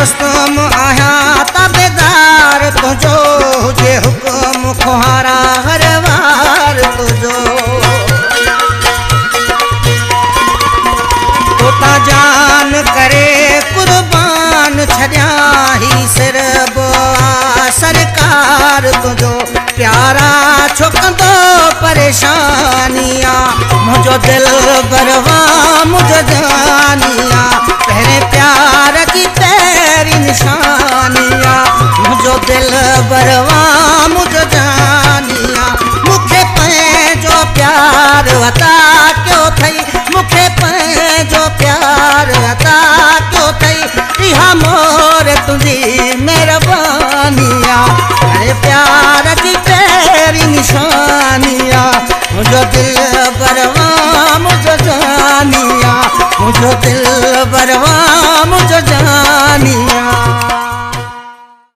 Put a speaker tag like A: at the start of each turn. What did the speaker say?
A: रुस्तम आहियां ताबेदार तुझो हुजे हुकुम खुहारा हर वार तुझो तोता जान करे कुर्बान छॾिया ही सिर सरकार तुझो प्यारा छुकंदो परेशानियां मुझो दिल बरवा मुझो जानिया तेरे प्यार की तेरी निशानियां मुझो दिल बरवा मुझो जानिया मुखे पंहिंजो प्यार अता क्यों थई मुखे पंहिंजो प्यार अता क्यों थई इहा मोर तुंहिंजी मेहरबानिया तेरे प्यार की तेरी निशानिया मुझो दिल बरवा मुझो जानिया मुझो दिल बरवा मुझो जानिया